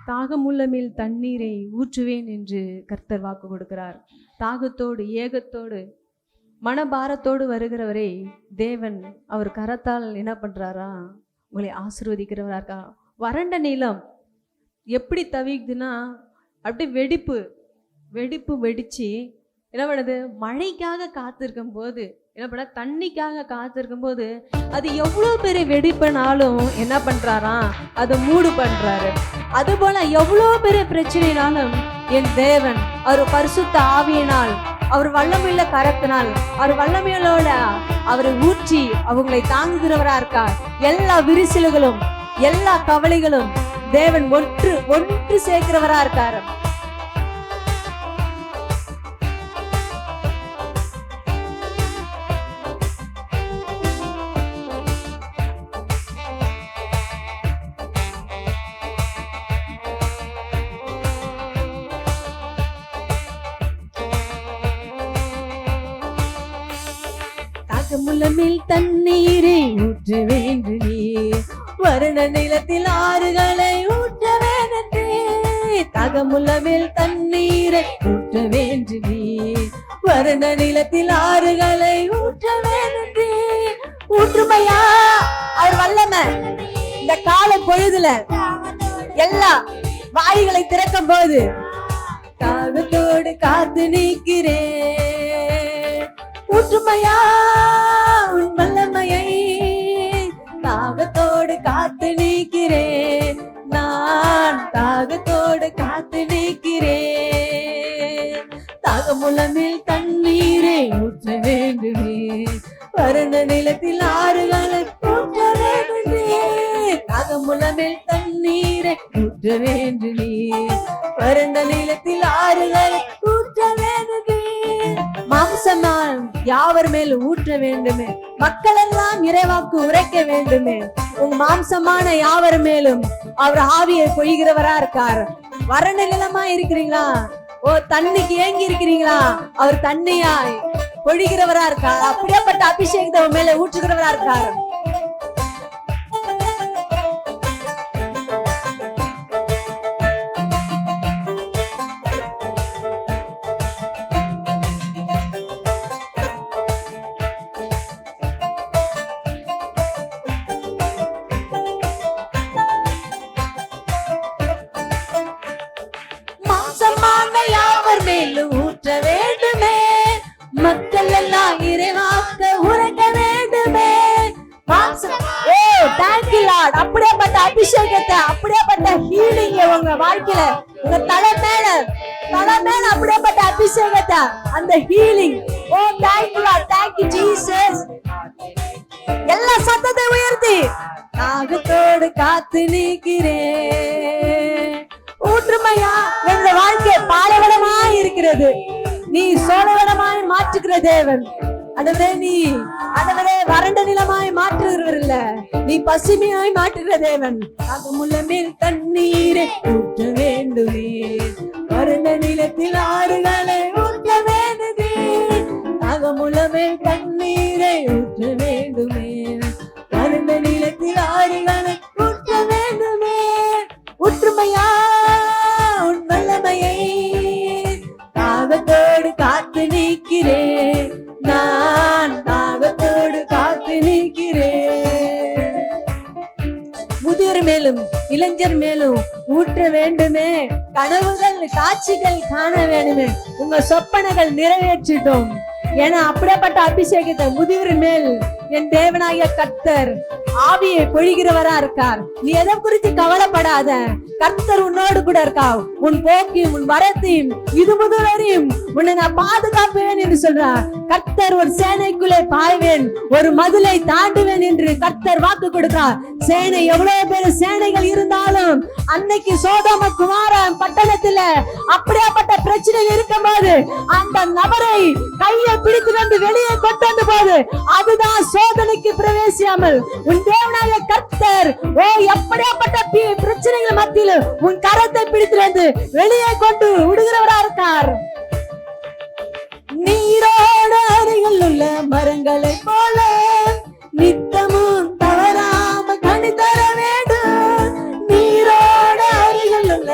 தாகமுள்ள மேல் தண்ணீரை ஊற்றுவேன் என்று கர்த்தர் வாக்கு கொடுக்கிறார். தாகத்தோடு ஏகத்தோடு மனபாரத்தோடு வருகிறவரை தேவன் அவர் கரத்தால் என்ன பண்றாரா, உங்களை ஆசீர்வதிக்கிறவரா இருக்கா. வறண்ட நிலம் எப்படி தவிக்குதுன்னா அப்படியே வெடிப்பு வெடிச்சு என்ன பண்ணுது, மழைக்காக காத்திருக்கும் போது என்ன பண்ண, தண்ணிக்காக காத்திருக்கும் போது அது எவ்வளோ பெரிய வெடிப்புனாலும் என்ன பண்றாராம், அதை மூடு பண்றாரு. அது போல எவ்வளோ பெரிய பிரச்சனைனாலும் என் தேவன் அவர் பரிசுத்த ஆவியினால், அவர் வல்லமையுள்ள கரத்தினால், அவர் வல்லமையோட அவரை ஊற்றி அவங்களை தாங்குகிறவரா இருக்கார். எல்லா விரிசல்களும் எல்லா கவலைகளும் தேவன் ஒன்று சேர்க்கிறவரா இருக்காரு. தாகமுள்ளமேல் தண்ணீரை ஊற்ற வேண்டுமே, வறண்ட நிலத்தில் ஆறுகளை ஊற்ற வேண்டே. தாகமுள்ளமேல் தண்ணீரை ஊற்ற வேண்டுமே, வறண்ட நிலத்தில் ஆறுகளை ஊற்ற வேண்டே. ஊற்றுமையா அவர் வல்லமை. இந்த கால பொழுதுல எல்லா வாய்களை திறக்கும் போது தாகத்தோடு காத்து நிற்கிறேன். ஊற்றுமையா உன் வல்லமையை, தாகத்தோடு காத்து நிற்கிறேன். நான் தாகத்தோடு காத்து நிற்கிறேன். தாகமுள்ளமேல் தண்ணீரை ஊற்ற வேண்டுமே, வறண்ட நிலத்தில் ஆறுகளை ஊற்ற வேண்டுமே. தாகமுள்ளமேல் தண்ணீரை ஊற்ற வேண்டுமே, வறண்ட நிலத்தில் ஆறுகளை ஊற்ற வேண்டுமே. மாம்சமான் யாவர் மேல் ஊற்ற வேண்டுமே, மக்கள் எல்லாம் இறைவாக்கு உரைக்க வேண்டுமே. உங்க மாம்சமான யாவர் மேலும் அவர் ஆவியை பொய்கிறவரா இருக்கார். வறண்ட நிலமா இருக்கிறீங்களா, தண்ணிக்கு ஏங்கி இருக்கிறீங்களா, அவர் தண்ணியாய் பொழிகிறவரா இருக்கார். அப்படியேப்பட்ட அபிஷேகத்தை மேல ஊற்றுகிறவரா இருக்கார். ஊற்ற வேண்டுமே, மக்கள் எல்லாம் இறைவாக்க உரைக்க வேண்டுமே. அப்படியேப்பட்ட அபிஷேகத்தை, அப்படியேப்பட்ட ஹீலிங் உங்க வாழ்க்கையில, உங்க தலை மேல அப்படியேப்பட்ட அபிஷேகத்தை, அந்த healing. Oh thank you Lord, thank you Jesus. எல்லா சத்தத்தை உயர்த்தி தாகத்தோடு காத்து நிற்கிறேன். ஊற்றுமையா எங்க வாழ்க்கை பாலைவனமாய் இருக்கிறது, நீ சோழவனமாய் மாற்றுகிற தேவன். ஆண்டவரே, நீ ஆண்டவரே வறண்ட நிலமாய் மாற்றுகிறவர் இல்ல, நீ பசுமையாய் மாற்றுகிற தேவன். தாகமுள்ளமேல் தண்ணீரை ஊற்ற வேண்டுமே, வறண்ட நிலத்தில் ஆறுகளை ஊற்ற வேண்டுமே. தாகமுள்ளமேல் தண்ணீரை ஊற்ற வேண்டுமே, வறண்ட நிலத்தில் ஆறுகளை ஊற்ற வேண்டுமே. ஊற்றுமையா உன் வல்லமையை, தாகத்தோடு காத்து நிற்கிறேன். நான் தாகத்தோடு காத்து நிற்கிறேன். முதியோர் மேலும் இளைஞர் மேலும் ஊற்ற வேண்டுமே. கனவுகள் காட்சிகள் காண வேண்டுமே. உங்க சொப்பனைகள் நிறைவேற்றிட்டோம். ஏன்னா அப்படிப்பட்ட அபிஷேகத்தை முதியோர் மேல் என் தேவனாகிய கர்த்தர் ஆவியை பொழிகிறவரா இருக்கார். நீ எதை குறித்து கவலைப்படாத, கர்த்தர் உன்னோடு கூட இருக்கா. உன் போக்கையும் உன் வரத்தையும் இது முதலையும் உன்னை நான் பாதுகாப்பேன் என்று சொல்றார். கர்த்தர் ஒரு சேனைக்குள்ளே பாய்வேன், ஒரு மதிலை தாண்டுவேன் என்று கர்த்தர் வாக்கு கொடுத்தார். சேனை எவ்வளவு பேர் சேனைகள் இருந்தாலும் அன்னைக்கு சோதோம குமாரன் பட்டணத்துல அப்படியாப்பட்ட பிரச்சனை இருக்கும் போது அந்த நபரை கையை பிடித்து வந்து வெளியே கொண்டு வந்த போது அதுதான் சோதனைக்கு பிரவேசியாமல் உன் தேவனாகிய கர்த்தர் எப்படியாப்பட்ட பிரச்சனைகள் மத்தியில் உன் கரத்தை பிடித்து வந்து வெளியே கொண்டு விடுகிறவரா இருக்கார். நீரோடு அருகில் உள்ள மரங்களை போல நித்தமும் தவறாம கனி தர வேண்டும். நீரோடு அருகில் உள்ள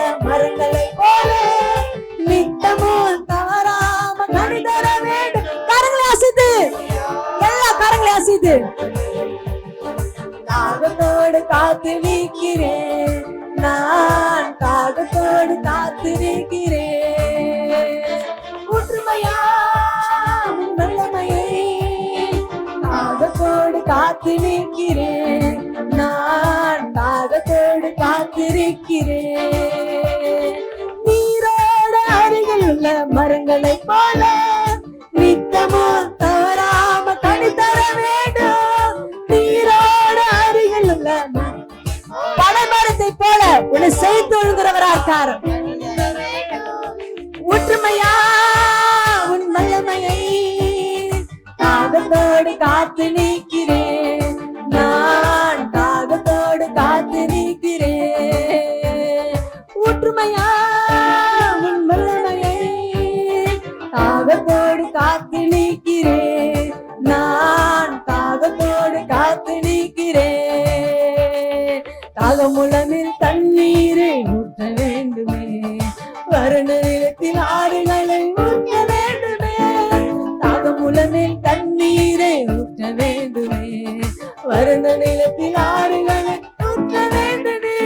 இருக்குது. தாகத்தோடு காத்து நிற்கிறேன், நான் தாகத்தோடு காத்து நிற்கிறேன். ஊற்றுமையா வல்லமையை தாகத்தோடு காத்து நிற்கிறேன், நான் தாகத்தோடு காத்திருக்கிறேன். நீரோட அருகில் உள்ள மரங்களை போல நித்தமும் தவறாம கனி தர வேண்டும். நீரோட அருகில் உள்ள பனைமரத்தை போல உன்னை செய்து ஒழுங்குறவரா இருக்கார். ஊற்றுமையா உன் வல்லமையை தாகத்தோடு காத்து நிற்கிறேன், நான் தாகத்தோடு காத்து நிற்கிறேன். ஊற்றுமையா உன் வல்லமையை தாகத்தோடு காத்து நிற்கிறேன், நான் தாகத்தோடு காத்து நிற்கிறேன். தாகமுழனில் தண்ணீரை ஊற்ற வேண்டுமே, வறண்ட நிலத்தில் ஆறுகளை ஊற்ற வேண்டுமே. தாகமுழனில் தண்ணீரை ஊற்ற வேண்டுமே, வறண்ட நிலத்தில் ஆறுகளை ஊற்ற வேண்டுமே.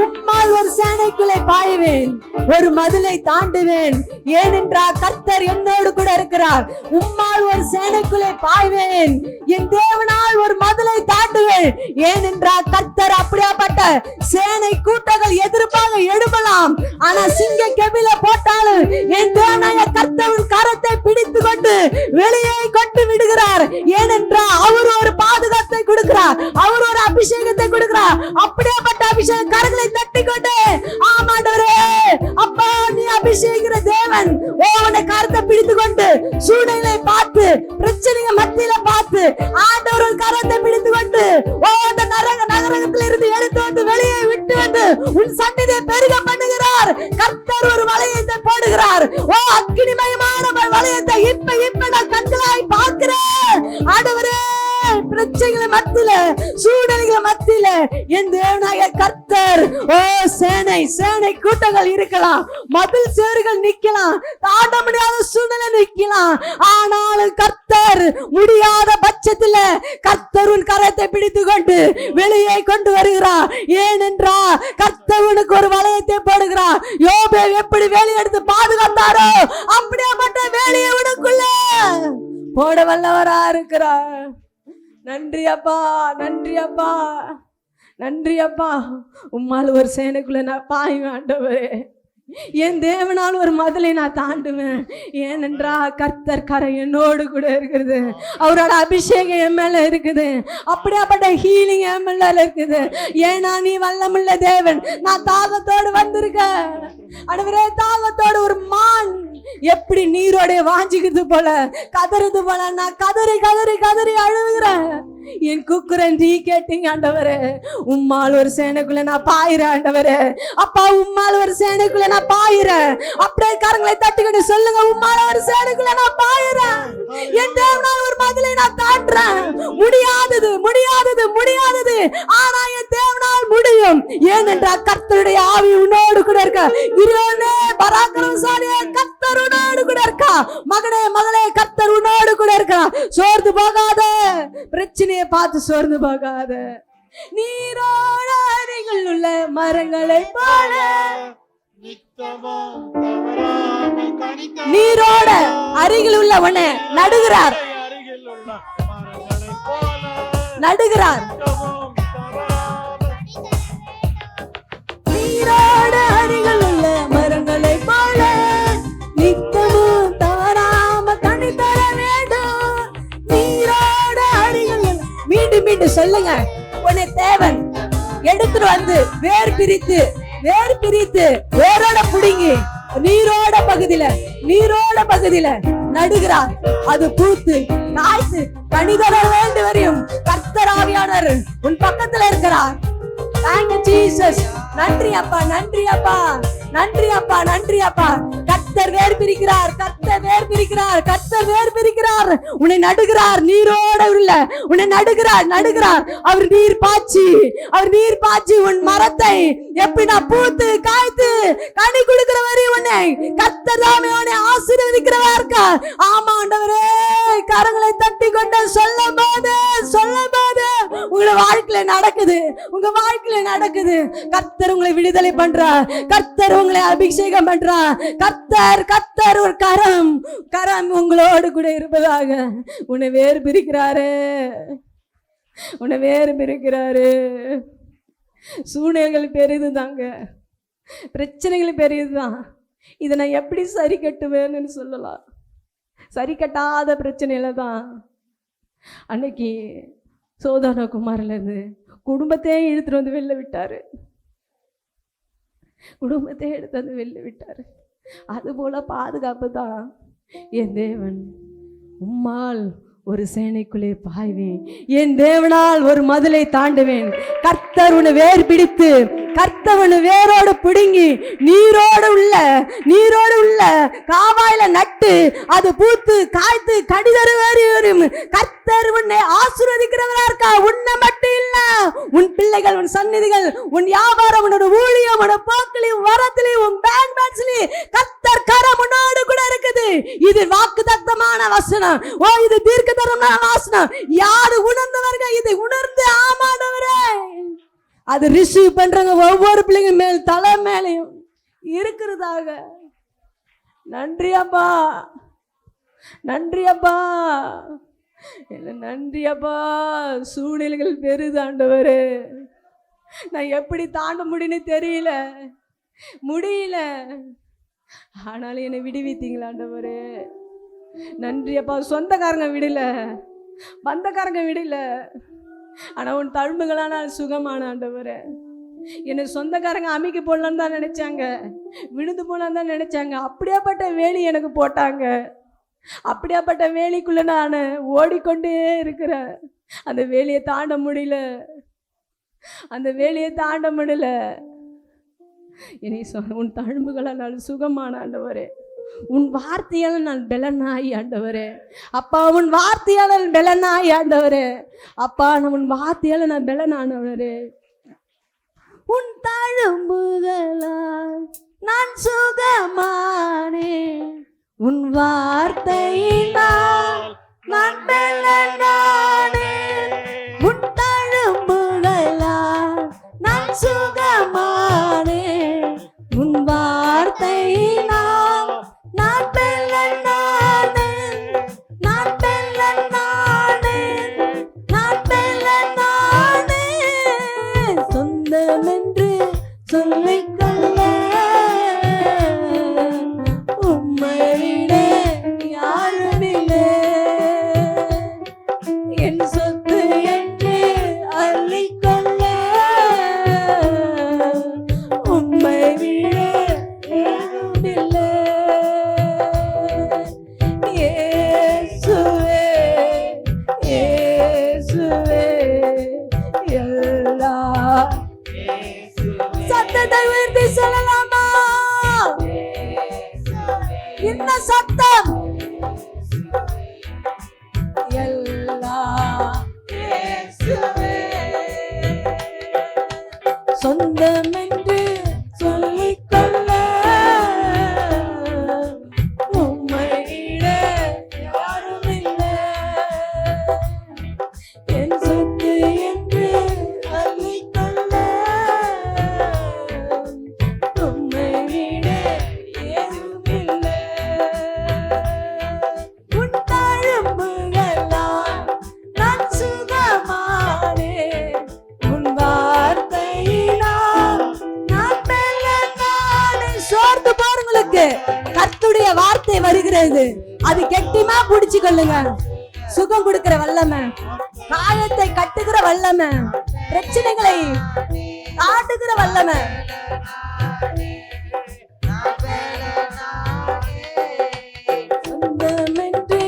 உம்மால் ஒரு சேனைக்குள்ளே பாய்வேன், ஒரு மதிலை தாண்டுவேன், ஏனென்றால் கர்த்தர் என்னோடு கூட இருக்கிறார். உம்மால் ஒரு சேனைக்குள்ளே பாய்வேன், என் தேவனால் ஒரு மதிலை தாண்டுவேன், ஏனென்றால் கர்த்தர் அப்படியாப்பட்ட சேனை கூட்டங்கள் எதிர்ப்பாக எழுப்பலாம், ஆனா சிங்க கெபில போட்டாலும் என் தேவனாய கர்த்தரின் கரத்தை பிடித்து கொண்டு வெளியே கொண்டு விடுகிறார். ஏனென்றால் அவர் ஒரு பாதுகாப்பை கொடுக்கிறார், அவர் ஒரு அபிஷேகத்தை கொடுக்கிறார். அப்படியாப்பட்ட அபிஷேக கரங்களை தட்டி கொண்டு ஆமாண்டவரே அப்பா நீ அபிஷேகிற தேவன், உன்னை கரத்தை பிடித்து கொண்டு சூழ்நிலை பார்த்து பிரச்சனைகள் மத்தியில பார்த்து ஆண்டவர் கரத்தை பிடித்து கொண்டு அந்த நகரத்தில் இருந்து எடுத்து வந்து வெளியே விட்டு வந்து உன் சந்நிதியை பெருக பண்ணுகிறார். கர்த்தர் ஒரு வளையத்தை போடுகிறார். அக்கினிமயமான வளையத்தை இப்ப நான் கண்களாய் பார்க்கிறேன். ஆண்டவரே பிரச்சனைகள் மத்தியில சூழ்நிலைகள் மத்தியில என் தேவனாய கர்த்தர் சேனை கூட்டங்கள் இருக்கலாம், மதில் சேறுகள் நிக்கலாம், தாண்ட முடியாத சூழ்நிலை நிக்கலாம், ஆனாலும் கர்த்தர் முடியாத பட்சத்துல கர்த்தரின் கரத்தை பிடித்து கொண்டு வெளியே கொண்டு வருகிறார். ஏனென்றா கர்த்தர் உனக்கு ஒரு வளையத்தை போடுகிறார். யோபே எப்படி வேலையை எடுத்து பாதுகாத்தாரோ அப்படியாப்பட்ட வேலையை உனக்குள்ள போட வல்லவரா இருக்கிறார். நன்றி அப்பா, நன்றி அப்பா, நன்றி அப்பா. உம்மால் ஒரு சேனைக்குள்ள நான் பாய்வேன் ஆண்டவரே, என் தேவனால் ஒரு மதிலை நான் தாண்டுவேன். ஏனென்றா கர்த்தர் கரை என்னோடு கூட இருக்குது, அவரோட அபிஷேகம் என் மேல இருக்குது, அப்படியாப்பட்ட ஹீலிங் என் மேல இருக்குது. ஏன்னா நீ வல்லமுள்ள தேவன். நான் தாகத்தோடு வந்திருக்கேன் ஆண்டவரே, தாகத்தோடு ஒரு மான் எப்படி நீரோட வாஞ்சிக்கிறது போல கதறது போல நான் கதறி கதறி கதறி அழுகுறேன். என் குக்குரன் நீ கேட்டீங்க ஆண்டவரே. உம்மால் ஒரு சேனைக்குள்ள நான் பாயிறேன் ஆண்டவரே. அப்பா உம்மால் ஒரு சேனைக்குள்ள நான் பாயிறேன். அப்படியே கரங்களை தட்டிக்கிட்டு சொல்லுங்க, உம்மால ஒரு சேனைக்குள்ள நான் பாயிறேன். என் தேவனால் ஒரு மதிலை நான் தாண்டுறேன். முடியாதது முடியாதது முடியாதது, ஆனா என் தேவனால் முடியும். ஏனென்றால் கர்த்தருடைய ஆவி உன்னோடு கூட இருக்க. இருவனே பராக்கிரமசாலியே கர்த்தர் உன்னோடு கூட இருக்கா. மகனே மகளே கர்த்தர் உன்னோடு கூட இருக்கா. சோர்ந்து போகாத, பிரச்சனையை பார்த்து சோர்ந்து போகாத. நீரோட அருகில் உள்ள மரங்களை போல நீரோட அருகில் உள்ளவனை நடுகிறார் நடுகிறார். நீரோட அருகில் உள்ள மரங்களை போல நித்தமும் தவறாம கனி தர வேண்டும். நீரோட அருகில் மீண்டும் மீண்டும் சொல்லுங்க, உன்னை தேவன் எடுத்துட்டு வந்து வேர் பிரித்து வேரோட புடுங்கி நீரோட பகுதியில நடுகிறார். அது பூத்து காய்த்து கனிதர வேண்டும் வரையும் கர்த்தர் ஆவியானவர் உன் பக்கத்துல இருக்கிறார். Thank you Jesus. நன்றி அப்பா, நன்றி அப்பா, நன்றி அப்பா, நன்றி அப்பா. கர்த்தர் வேர் பிரிக்கிறார், கர்த்தர் வேர் பிரிக்கிறார், கர்த்தர் வேர் பிரிக்கிறார். உன்னை நடுகிறார், நீரோட உள்ள உன்னை நடுகிறார். அவர் நீர் பாய்ச்சி உன் மரத்தை எப்படி நான் பூத்து காய்த்து கனி கொடுக்கிற வரை உன்னை கர்த்தர் தாமே உன்னை ஆசீர்வதிக்கிறவா இருக்க. ஆமா ஆண்டவரே, கரங்களை தட்டி கொண்டு சொல்லும் போது வாழ்க்கையில நடக்குது, உங்க வாழ்க்கையில நடக்குது. கர்த்தர் உங்களை விடுதலை பண்றார், கர்த்தர் உங்களை அபிஷேகம் பண்றார். கர்த்தர் ஒரு கரம் உங்களோடு கூட இருப்பதாக. உன்னை வேறு பிரிக்கிறாரு. சூழ்நிலைகள் பெரிதுதாங்க, பிரச்சனைகள் பெரியதுதான். இதை நான் எப்படி சரி கட்டுவேன்னு சொல்லலாம். சரி கட்டாத பிரச்சனையில தான் அன்னைக்கு சோதன குமாரிலிருந்து குடும்பத்தையே இழுத்துட்டு வந்து வெளில விட்டாரு. அதுபோல பாதுகாப்பு தான் என் தேவன். உம்மால் ஒரு சேனைக்குள்ளே பாய்வேன், என் தேவனால் ஒரு மதிலை தாண்டுவேன். கர்த்தர் உன்னை வேர் பிடித்து, கர்த்தர் உன்னை வேரோடு பிடுங்கி நீரோடு உள்ள காவாயில நட்டு அது பூத்து காய்த்து கடிதரு வரும். கர்த்தர் உன்னை ஆசீர்வதிக்கிறவரா இருக்கா. உன்னை மட்டும் இல்ல, உன் பிள்ளைகள், உன் சந்நிதிகள், உன் வியாபாரம், உன்னோட ஊழியம், உன் போக்கிலையும் வரத்திலையும், உன் பேங்க் பேலன்ஸ்லயும் கர்த்தர் கரம் உன்னோடு கூட இருக்குது. இது வாக்குத்தத்தமான வசனம். இது தீர்க்கதரிசனமான வசனம். யாரு உணர்ந்தவர்கள் இதை உணர்ந்து ஆமாண்டவரே அது ரிசீவ் பண்றாங்க. ஒவ்வொரு பிள்ளைங்க மேல் தலை மேலையும் இருக்கிறதாக. நன்றி அப்பா, நன்றி அப்பா. சூழ்நிலைகள் பெருது ஆண்டவரே. நான் எப்படி தாண்ட முடியும்னு முடியல. ஆனாலும் என்னை விடுவித்தீங்களா ஆண்டவரே. நன்றி அப்பா. சொந்தக்காரங்க விடல, பந்தக்காரங்க விடல, ஆனா உன் தழும்புகளான சுகமான ஆண்டவரே. என்னை சொந்தக்காரங்க அமைக்க போடலான்னு தான் நினைச்சாங்க, விழுந்து போலான்னு தான் நினைச்சாங்க. அப்படியாப்பட்ட வேலி எனக்கு போட்டாங்க. அப்படியாப்பட்ட வேலிக்குள்ள நான் ஓடிக்கொண்டே இருக்கிறேன். அந்த வேலியை தாண்ட முடியல. என்னை உன் தழும்புகளால் நான் சுகமான ஆண்டவரே. உன் வார்த்தையால நான் பெலனாய் ஆண்டவரே. அப்பா உன் வார்த்தையால பெலனாய் ஆண்டவரே. அப்பா உன் வார்த்தையால நான் பெலனானவரே. உன் தழும்புகளால் நான் சுகமானேன். உன் வார்த்தையினால் நான் பெலனானேன். உன் தழும்புகளால் நான் சுகமானேன். உன் வார்த்தையினால் நான் பெலனானேன். சொந்தமென்று சொல்லிக்கொள்ள உம்மையிலே யாருமில்லை. என் சொத்து என்று அள்ளிக்கொள்ள உம்மை விட யாருமில்லை. சத்தத்தை உயர்த்தி சொல்லலாமா? என்ன சத்தம்? சொந்தம் என்று சொல்லிக்கொள்ள உம்மை விட யாருமில்லை. என் சொத்து என்று அள்ளிக்கொள்ள உம்மை விட ஏதுமில்லை. உன் தழும்புகளால் நான் சுகமானேன். உன் வார்த்தையினால் நான் பெலனானேன். சோர்ந்து போறவங்களுக்கு கர்த்தருடைய வார்த்தை வருகிறது. அது கெட்டிமா பிடிச்சு கொள்ளுங்க. சுகம் கொடுக்கிற வல்லமை, காயத்தை கட்டுகிற வல்லமை, பிரச்சனைகளை காட்டுகிற வல்லமை. சொந்தமென்று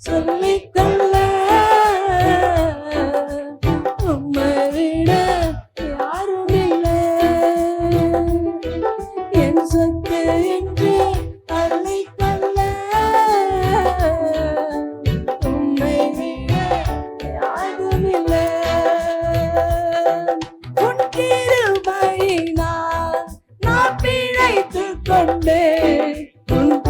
சொல்லிக்கொள்ள உம்மை விட யாருமில்லை. என் சொத்து என்று அள்ளிக்கொள்ள உம்மை விட யாருமில்லை. உன் கிருபையினால் நான் பிழைத்துக் கொண்டேன்.